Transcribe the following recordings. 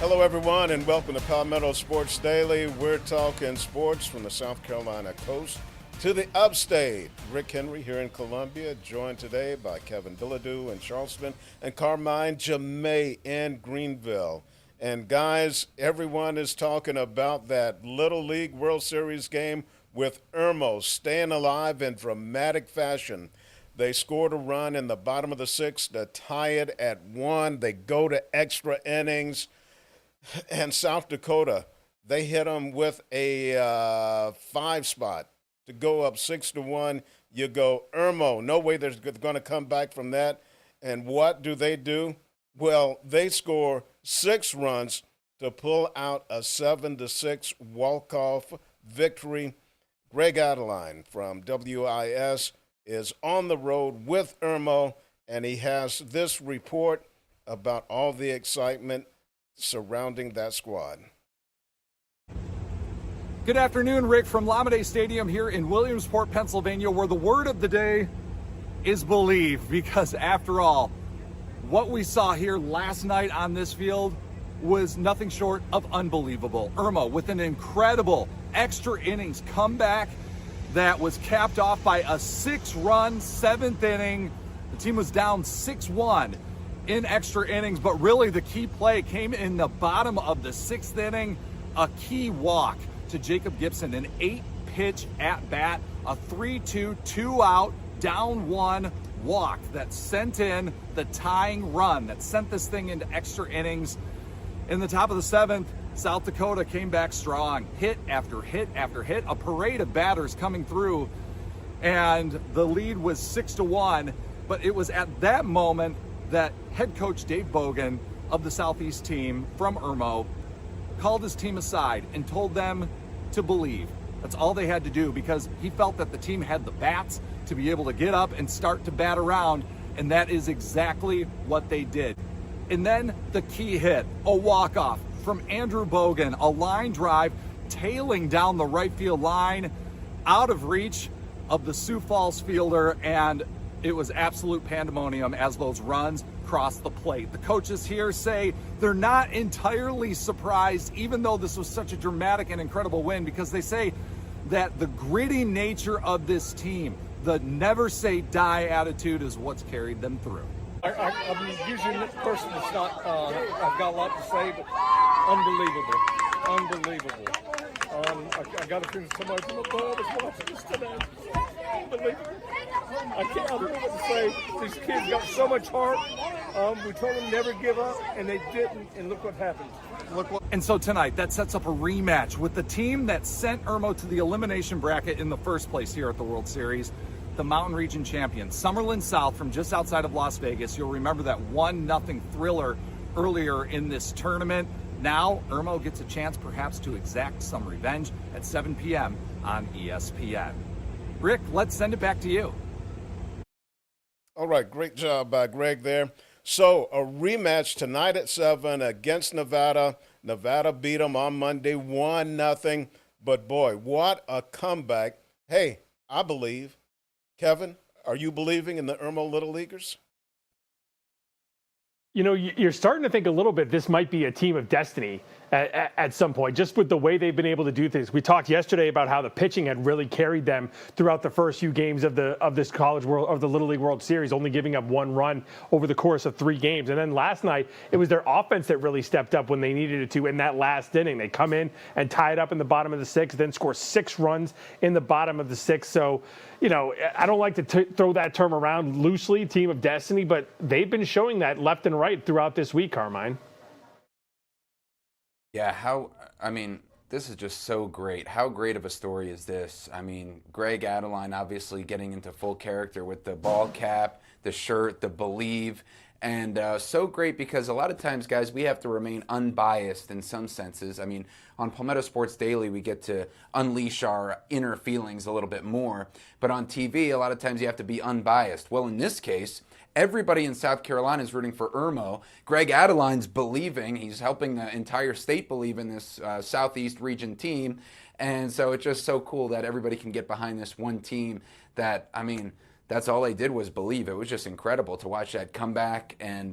Hello, everyone, and welcome to Palmetto Sports Daily. We're talking sports from the South Carolina coast to the upstate. Rick Henry here in Columbia, joined today by Kevin Bilodeau in Charleston and Carmine Jamay in Greenville. And guys, everyone is talking about that Little League World Series game with Irmo staying alive in dramatic fashion. They scored a run in the bottom of the sixth to tie it at 1. They go to extra innings. And South Dakota, they hit them with a 5 spot to go up 6-1. You go, Irmo, no way they're going to come back from that. And what do? Well, they score 6 runs to pull out a 7-6 walk-off victory. Greg Adeline from WIS is on the road with Irmo, and he has this report about all the excitement surrounding that squad. Good afternoon, Rick, from Lamade Stadium here in Williamsport, Pennsylvania, where the word of the day is believe, because after all, what we saw here last night on this field was nothing short of unbelievable. Irmo with an incredible extra innings comeback that was capped off by a 6-run 7th inning. The team was down 6-1 in extra innings, but really the key play came in the bottom of the 6th inning. A key walk to Jacob Gibson, an 8-pitch at-bat, a 3-2, 2-out, down 1 walk that sent in the tying run that sent this thing into extra innings. In the top of the 7th, South Dakota came back strong, hit after hit after hit, a parade of batters coming through, and the lead was 6-1. But it was at that moment that head coach Dave Bogan of the Southeast team from Irmo called his team aside and told them to believe. That's all they had to do, because he felt that the team had the bats to be able to get up and start to bat around, and that is exactly what they did. And then the key hit, a walk-off from Andrew Bogan, a line drive tailing down the right field line, out of reach of the Sioux Falls fielder, and it was absolute pandemonium as those runs crossed the plate. The coaches here say they're not entirely surprised, even though this was such a dramatic and incredible win, because they say that the gritty nature of this team, the never say die attitude, is what's carried them through. I'm usually the person that's not, I've got a lot to say, but unbelievable. I got a feeling somebody from above is watching this today. Unbelievable. I don't know what to say. These kids got so much heart. We told them never give up, and they didn't, and look what happened. And so tonight, that sets up a rematch with the team that sent Irmo to the elimination bracket in the first place here at the World Series, the Mountain Region champion, Summerlin South from just outside of Las Vegas. You'll remember that 1-0 thriller earlier in this tournament. Now, Irmo gets a chance perhaps to exact some revenge at 7 p.m. on ESPN. Rick, let's send it back to you. All right, great job by Greg there. So a rematch tonight at 7 against Nevada. Nevada beat them on Monday 1-0. But, boy, what a comeback. Hey, I believe. Kevin, are you believing in the Irmo Little Leaguers? You know, you're starting to think a little bit this might be a team of destiny at some point, just with the way they've been able to do things. We talked yesterday about how the pitching had really carried them throughout the first few games of this College World, of the Little League World Series, only giving up 1 run over the course of 3 games. And then last night, it was their offense that really stepped up when they needed it to in that last inning. They come in and tie it up in the bottom of the 6th, then score 6 runs in the bottom of the 6th. So, you know, I don't like to throw that term around loosely, team of destiny, but they've been showing that left and right throughout this week, Carmine. Yeah, this is just so great. How great of a story is this? I mean, Greg Adeline obviously getting into full character with the ball cap, the shirt, the believe, and so great because a lot of times, guys, we have to remain unbiased in some senses. I mean, on Palmetto Sports Daily, we get to unleash our inner feelings a little bit more, but on TV, a lot of times you have to be unbiased. Well, in this case, everybody in South Carolina is rooting for Irmo. Greg Adeline's believing. He's helping the entire state believe in this Southeast region team. And so it's just so cool that everybody can get behind this one team that, I mean, that's all they did was believe. It was just incredible to watch that comeback and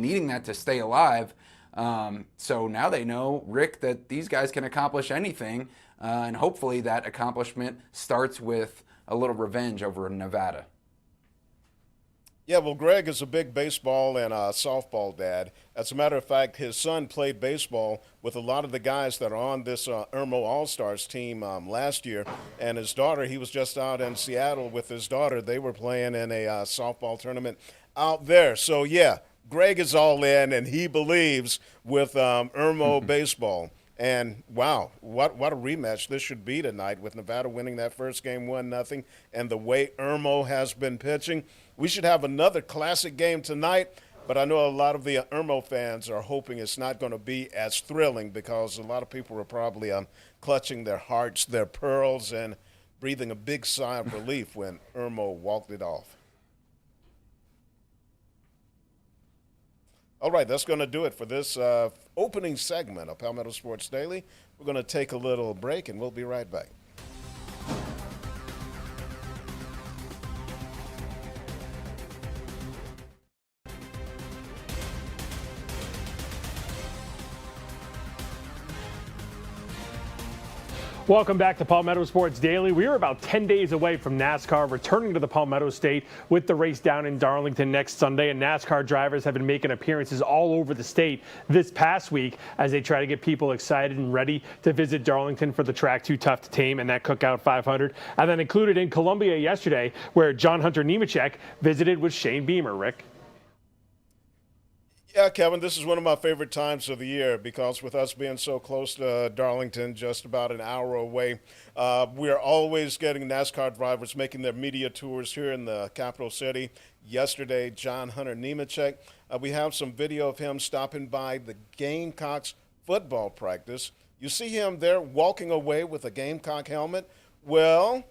needing that to stay alive. So now they know, Rick, that these guys can accomplish anything, and hopefully that accomplishment starts with a little revenge over Nevada. Yeah, well, Greg is a big baseball and softball dad. As a matter of fact, his son played baseball with a lot of the guys that are on this Irmo All-Stars team last year. And his daughter, he was just out in Seattle with his daughter. They were playing in a softball tournament out there. So, yeah, Greg is all in, and he believes with Irmo baseball. And, wow, what a rematch this should be tonight with Nevada winning that first game 1-0. And the way Irmo has been pitching, we should have another classic game tonight. But I know a lot of the Irmo fans are hoping it's not going to be as thrilling because a lot of people are probably clutching their hearts, their pearls, and breathing a big sigh of relief when Irmo walked it off. All right, that's going to do it for this opening segment of Palmetto Sports Daily. We're going to take a little break, and we'll be right back. Welcome back to Palmetto Sports Daily. We are about 10 days away from NASCAR returning to the Palmetto State with the race down in Darlington next Sunday. And NASCAR drivers have been making appearances all over the state this past week as they try to get people excited and ready to visit Darlington for the Track Too Tough to Tame and that Cookout 500. And then included in Columbia yesterday, where John Hunter Nemechek visited with Shane Beamer. Rick? Yeah, Kevin, this is one of my favorite times of the year because with us being so close to Darlington, just about an hour away, we're always getting NASCAR drivers making their media tours here in the capital city. Yesterday, John Hunter Nemechek, we have some video of him stopping by the Gamecocks football practice. You see him there walking away with a Gamecock helmet. Well,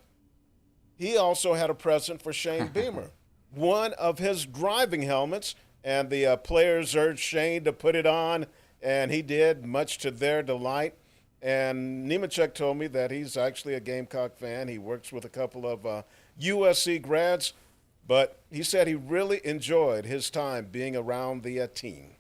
he also had a present for Shane Beamer, one of his driving helmets. And the players urged Shane to put it on, and he did, much to their delight. And Nemechek told me that he's actually a Gamecock fan. He works with a couple of USC grads, but he said he really enjoyed his time being around the team.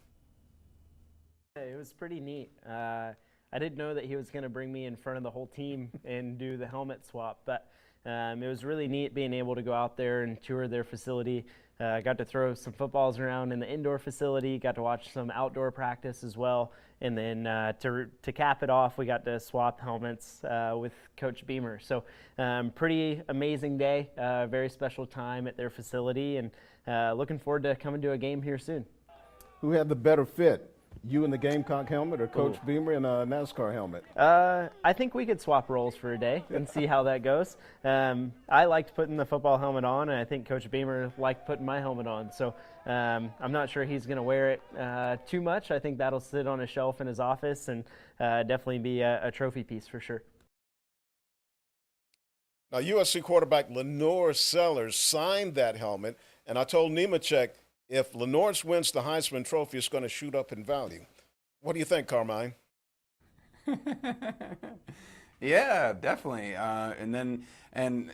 It was pretty neat. I didn't know that he was going to bring me in front of the whole team and do the helmet swap, but it was really neat being able to go out there and tour their facility. Got to throw some footballs around in the indoor facility, got to watch some outdoor practice as well, and then to cap it off, we got to swap helmets with Coach Beamer. So pretty amazing day, very special time at their facility, and looking forward to coming to a game here soon. Who had the better fit, you in the Gamecock helmet or Coach Beamer in a NASCAR helmet? I think we could swap roles for a day and see how that goes. I liked putting the football helmet on, and I think Coach Beamer liked putting my helmet on. So I'm not sure he's going to wear it too much. I think that'll sit on a shelf in his office and definitely be a trophy piece for sure. Now, USC quarterback Lenore Sellers signed that helmet, and I told Nemechek, if Lenore wins the Heisman Trophy, it's going to shoot up in value. What do you think, Carmine? Yeah, definitely. And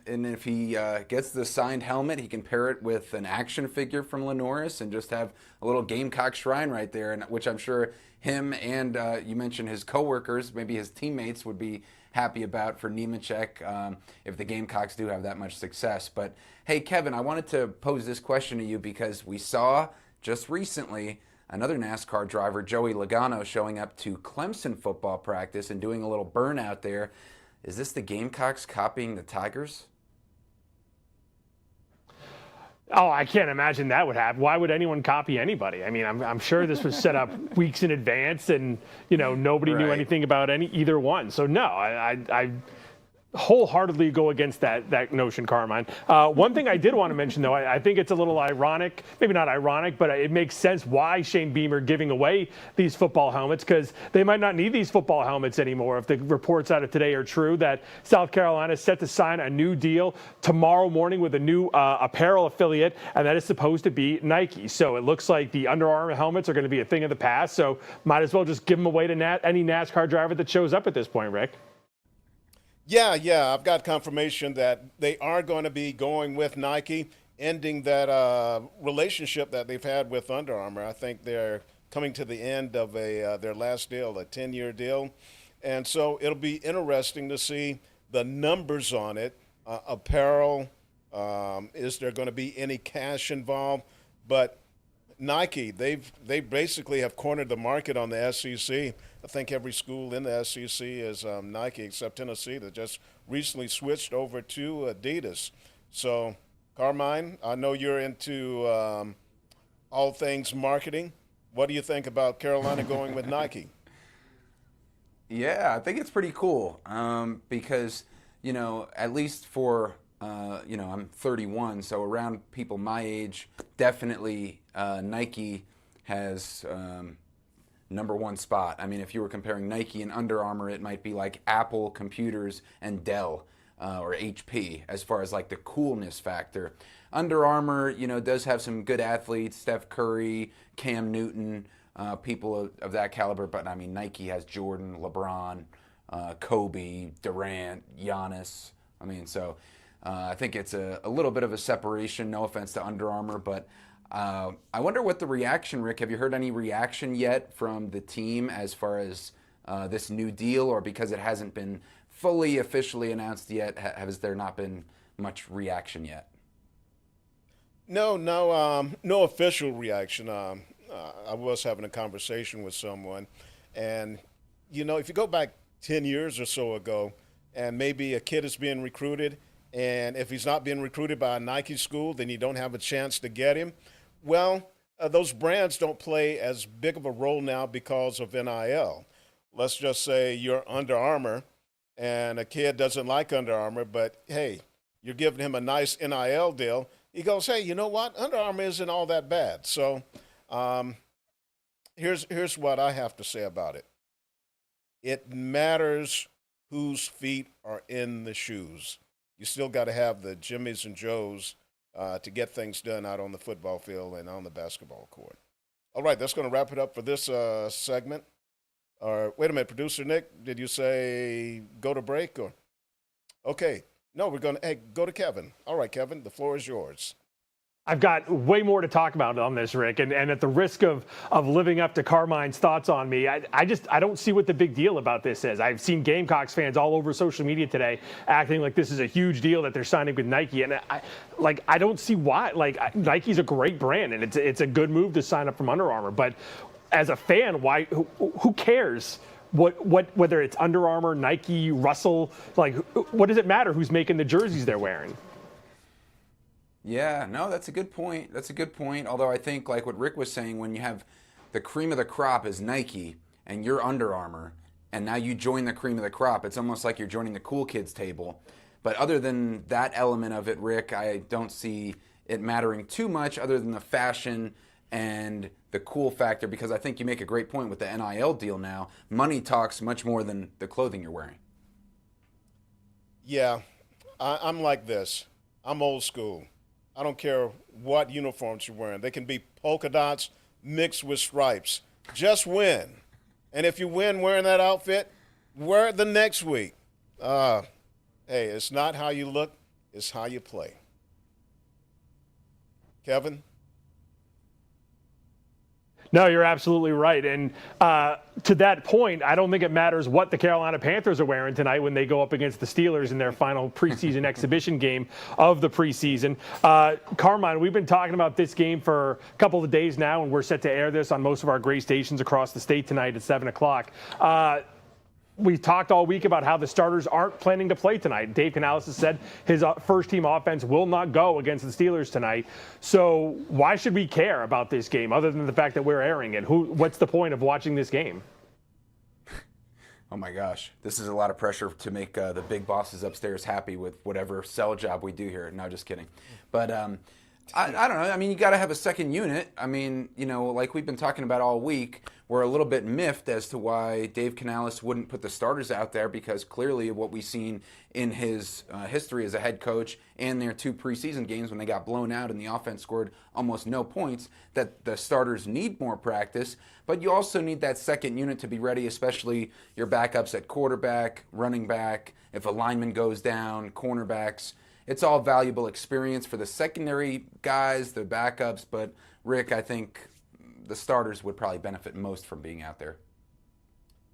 if he gets the signed helmet, he can pair it with an action figure from Lenoris and just have a little Gamecock shrine right there, and which I'm sure him and you mentioned his coworkers, maybe his teammates, would be happy about for Nemechek if the Gamecocks do have that much success. But hey, Kevin, I wanted to pose this question to you because we saw just recently another NASCAR driver, Joey Logano, showing up to Clemson football practice and doing a little burnout there. Is this the Gamecocks copying the Tigers? Oh, I can't imagine that would happen. Why would anyone copy anybody? I mean, I'm sure this was set up weeks in advance, and nobody knew anything about either one. So no, I wholeheartedly go against that notion, Carmine. One thing I did want to mention, though, I think it's a little ironic, maybe not ironic, but it makes sense why Shane Beamer giving away these football helmets, because they might not need these football helmets anymore if the reports out of today are true that South Carolina is set to sign a new deal tomorrow morning with a new apparel affiliate, and that is supposed to be Nike. So it looks like the Under Armour helmets are going to be a thing of the past, so might as well just give them away to any NASCAR driver that shows up at this point, Rick. Yeah, I've got confirmation that they are going to be going with Nike, ending that relationship that they've had with Under Armour. I think they're coming to the end of their last deal, a 10-year deal. And so it'll be interesting to see the numbers on it, apparel. Is there going to be any cash involved? But Nike, they basically have cornered the market on the SEC. I think every school in the SEC is Nike except Tennessee that just recently switched over to Adidas. So, Carmine, I know you're into all things marketing. What do you think about Carolina going with Nike? Yeah, I think it's pretty cool because, at least for, I'm 31, so around people my age, definitely Nike has number one spot. I mean, if you were comparing Nike and Under Armour, it might be like Apple Computers and Dell or HP as far as like the coolness factor. Under Armour, does have some good athletes, Steph Curry, Cam Newton, people of that caliber. But I mean, Nike has Jordan, LeBron, Kobe, Durant, Giannis. I mean, so I think it's a little bit of a separation. No offense to Under Armour, but I wonder what the reaction, Rick, have you heard any reaction yet from the team as far as this new deal, or because it hasn't been fully officially announced yet, has there not been much reaction yet? No official reaction. I was having a conversation with someone, and if you go back 10 years or so ago, and maybe a kid is being recruited, and if he's not being recruited by a Nike school, then you don't have a chance to get him. Well, those brands don't play as big of a role now because of NIL. Let's just say you're Under Armour, and a kid doesn't like Under Armour, but hey, you're giving him a nice NIL deal. He goes, hey, you know what? Under Armour isn't all that bad. So here's what I have to say about it. It matters whose feet are in the shoes. You still got to have the Jimmys and Joes to get things done out on the football field and on the basketball court. All right, that's going to wrap it up for this segment. Wait a minute, Producer Nick, did you say go to break? Or okay. No, we're going to go to Kevin. All right, Kevin, the floor is yours. I've got way more to talk about on this, Rick, and at the risk of living up to Carmine's thoughts on me, I don't see what the big deal about this is. I've seen Gamecocks fans all over social media today acting like this is a huge deal that they're signing with Nike, and I don't see why. Like, Nike's a great brand, and it's a good move to sign up from Under Armour, but as a fan, why? Who cares? Whether it's Under Armour, Nike, Russell, like, what does it matter who's making the jerseys they're wearing? Yeah, no, that's a good point. Although I think, like what Rick was saying, when you have the cream of the crop is Nike and you're Under Armour, and now you join the cream of the crop, it's almost like you're joining the cool kids table. But other than that element of it, Rick, I don't see it mattering too much other than the fashion and the cool factor, because I think you make a great point with the NIL deal now. Money talks much more than the clothing you're wearing. Yeah, I'm like this. I'm old school. I don't care what uniforms you're wearing. They can be polka dots mixed with stripes. Just win. And if you win wearing that outfit, wear it the next week. Hey, it's not how you look, it's how you play. Kevin? No, you're absolutely right. And to that point, I don't think it matters what the Carolina Panthers are wearing tonight when they go up against the Steelers in their final preseason exhibition game of the preseason. Carmine, we've been talking about this game for a couple of days now, and we're set to air this on most of our great stations across the state tonight at 7 o'clock. We talked all week about how the starters aren't planning to play tonight. Dave Canales has said his first-team offense will not go against the Steelers tonight. So why should we care about this game other than the fact that we're airing it? What's the point of watching this game? Oh, my gosh. This is a lot of pressure to make the big bosses upstairs happy with whatever sell job we do here. No, just kidding. But I don't know. I mean, you got to have a second unit. I mean, like we've been talking about all week, we're a little bit miffed as to why Dave Canales wouldn't put the starters out there, because clearly what we've seen in his history as a head coach and their two preseason games when they got blown out and the offense scored almost no points, that the starters need more practice. But you also need that second unit to be ready, especially your backups at quarterback, running back, if a lineman goes down, cornerbacks. It's all valuable experience for the secondary guys, the backups. But, Rick, I think the starters would probably benefit most from being out there.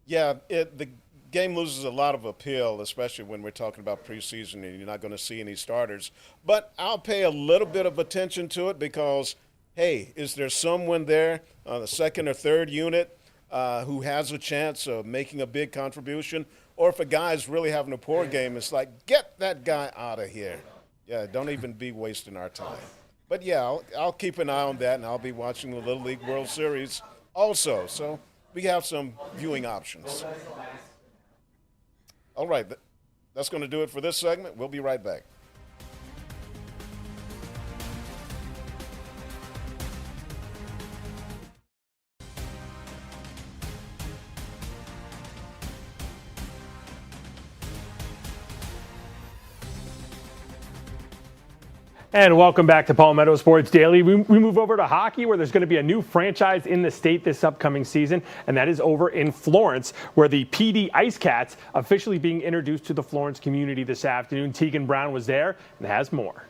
Yeah, the game loses a lot of appeal, especially when we're talking about preseason and you're not going to see any starters. But I'll pay a little bit of attention to it because, hey, is there someone there on the second or third unit who has a chance of making a big contribution? Or if a guy's really having a poor game, it's like, get that guy out of here. Yeah, don't even be wasting our time. But, yeah, I'll keep an eye on that, and I'll be watching the Little League World Series also. So we have some viewing options. All right, that's going to do it for this segment. We'll be right back. And welcome back to Palmetto Sports Daily. We move over to hockey, where there's going to be a new franchise in the state this upcoming season, and that is over in Florence, where the PD Ice Cats officially being introduced to the Florence community this afternoon. Tegan Brown was there and has more.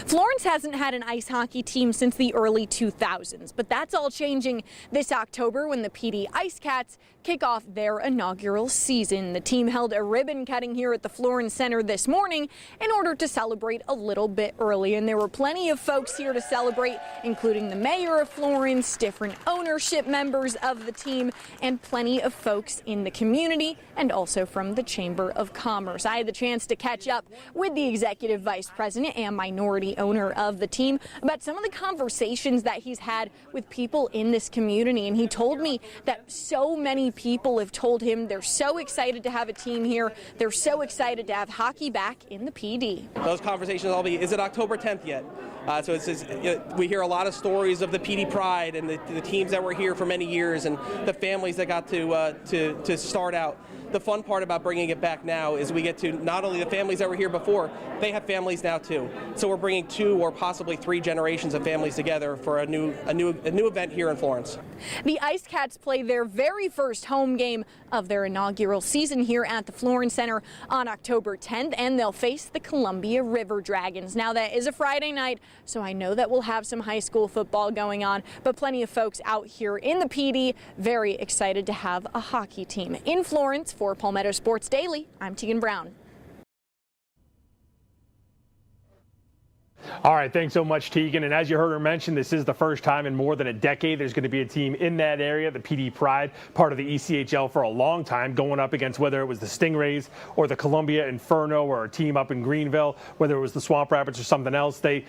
Florence hasn't had an ice hockey team since the early 2000s, but that's all changing this October when the PD Ice Cats kick off their inaugural season. The team held a ribbon cutting here at the Florence Center this morning in order to celebrate a little bit early, and there were plenty of folks here to celebrate, including the mayor of Florence, different ownership members of the team, and plenty of folks in the community and also from the Chamber of Commerce. I had the chance to catch up with the executive vice president and minority owner of the team about some of the conversations that he's had with people in this community, and he told me that so many people have told him they're so excited to have a team here. They're so excited to have hockey back in the PD. Those conversations will be, is it October 10th yet? We hear a lot of stories of the PD Pride and the teams that were here for many years and the families that got to start out. The fun part about bringing it back now is we get to not only the families that were here before, they have families now too. So we're bringing 2 or possibly 3 generations of families together for a new event here in Florence. The Ice Cats play their very first home game of their inaugural season here at the Florence Center on October 10th, and they'll face the Columbia River Dragons. Now, that is a Friday night, so I know that we'll have some high school football going on, but plenty of folks out here in the PD very excited to have a hockey team. In Florence, for Palmetto Sports Daily, I'm Tegan Brown. All right, thanks so much, Tegan. And as you heard her mention, this is the first time in more than a decade there's going to be a team in that area, the PD Pride, part of the ECHL for a long time, going up against whether it was the Stingrays or the Columbia Inferno or a team up in Greenville, whether it was the Swamp Rapids or something else. They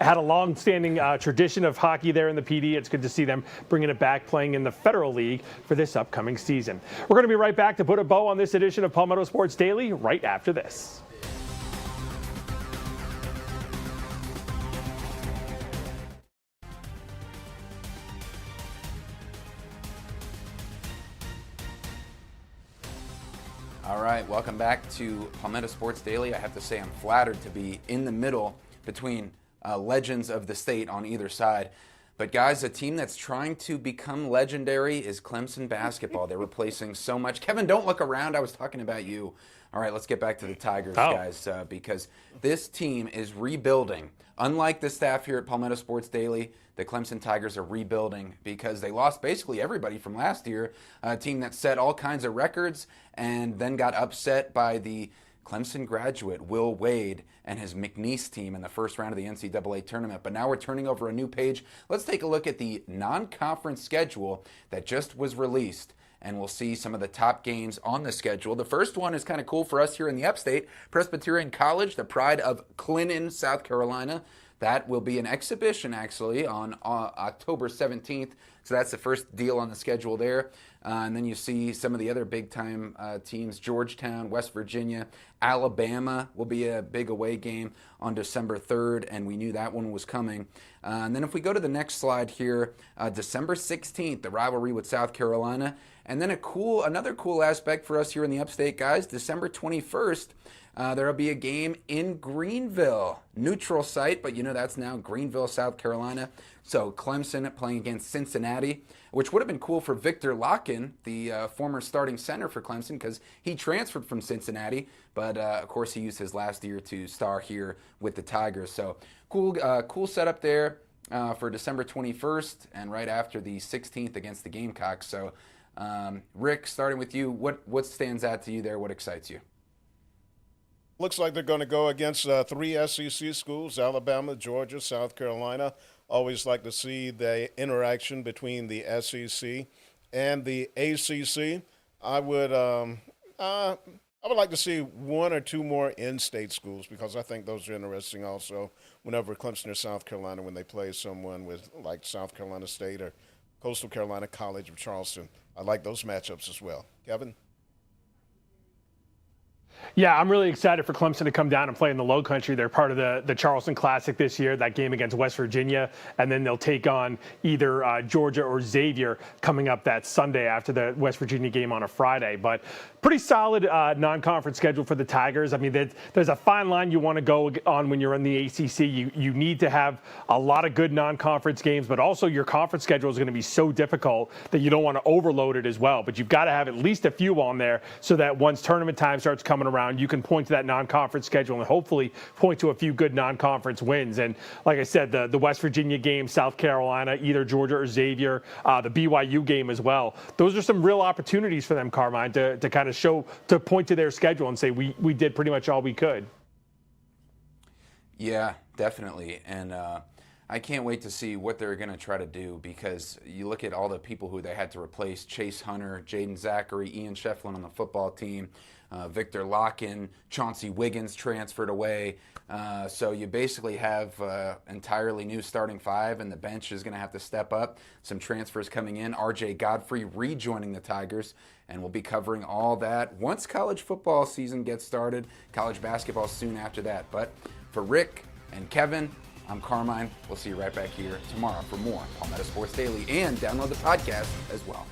had a long-standing tradition of hockey there in the PD. It's good to see them bringing it back, playing in the Federal League for this upcoming season. We're going to be right back to put a bow on this edition of Palmetto Sports Daily right after this. All right, welcome back to Palmetto Sports Daily. I have to say I'm flattered to be in the middle between legends of the state on either side. But guys, a team that's trying to become legendary is Clemson basketball. They're replacing so much. Kevin, don't look around. I was talking about you. All right, let's get back to the Tigers, guys, because this team is rebuilding. Unlike the staff here at Palmetto Sports Daily, the Clemson Tigers are rebuilding because they lost basically everybody from last year, a team that set all kinds of records and then got upset by the Clemson graduate Will Wade and his McNeese team in the first round of the NCAA tournament. But now we're turning over a new page. Let's take a look at the non-conference schedule that just was released, and we'll see some of the top games on the schedule. The first one is kind of cool for us here in the upstate. Presbyterian College, the pride of Clinton, South Carolina. That will be an exhibition, actually, on October 17th. So that's the first deal on the schedule there. And then you see some of the other big-time teams, Georgetown, West Virginia, Alabama will be a big away game on December 3rd, and we knew that one was coming. And then if we go to the next slide here, December 16th, the rivalry with South Carolina. And then another cool aspect for us here in the upstate, guys, December 21st, there will be a game in Greenville, neutral site, but you know that's now Greenville, South Carolina. So Clemson playing against Cincinnati, which would have been cool for Victor Locken, the former starting center for Clemson, because he transferred from Cincinnati, but of course he used his last year to star here with the Tigers. So cool setup there. for December 21st and right after the 16th against the Gamecocks. So, Rick, starting with you, what stands out to you there? What excites you? Looks like they're going to go against 3 SEC schools, Alabama, Georgia, South Carolina. Always like to see the interaction between the SEC and the ACC. I would like to see 1 or 2 more in-state schools because I think those are interesting also whenever Clemson or South Carolina, when they play someone with like South Carolina State or Coastal Carolina College of Charleston. I like those matchups as well. Kevin? Yeah, I'm really excited for Clemson to come down and play in the Low Country. They're part of the Charleston Classic this year, that game against West Virginia, and then they'll take on either Georgia or Xavier coming up that Sunday after the West Virginia game on a Friday. But pretty solid non-conference schedule for the Tigers. I mean, there's a fine line you want to go on when you're in the ACC. You need to have a lot of good non-conference games, but also your conference schedule is going to be so difficult that you don't want to overload it as well. But you've got to have at least a few on there so that once tournament time starts coming around, you can point to that non-conference schedule and hopefully point to a few good non-conference wins. And like I said, the West Virginia game, South Carolina, either Georgia or Xavier, the BYU game as well. Those are some real opportunities for them, Carmine, to kind of point to their schedule and say we did pretty much all we could. Yeah, definitely. And I can't wait to see what they're going to try to do, because you look at all the people who they had to replace: Chase Hunter, Jaden Zachary, Ian Shefflin on the football team, Victor Locken, Chauncey Wiggins transferred away. So you basically have entirely new starting 5, and the bench is going to have to step up. Some transfers coming in. R.J. Godfrey rejoining the Tigers, and we'll be covering all that once college football season gets started. College basketball soon after that. But for Rick and Kevin, I'm Carmine. We'll see you right back here tomorrow for more Palmetto Sports Daily, and download the podcast as well.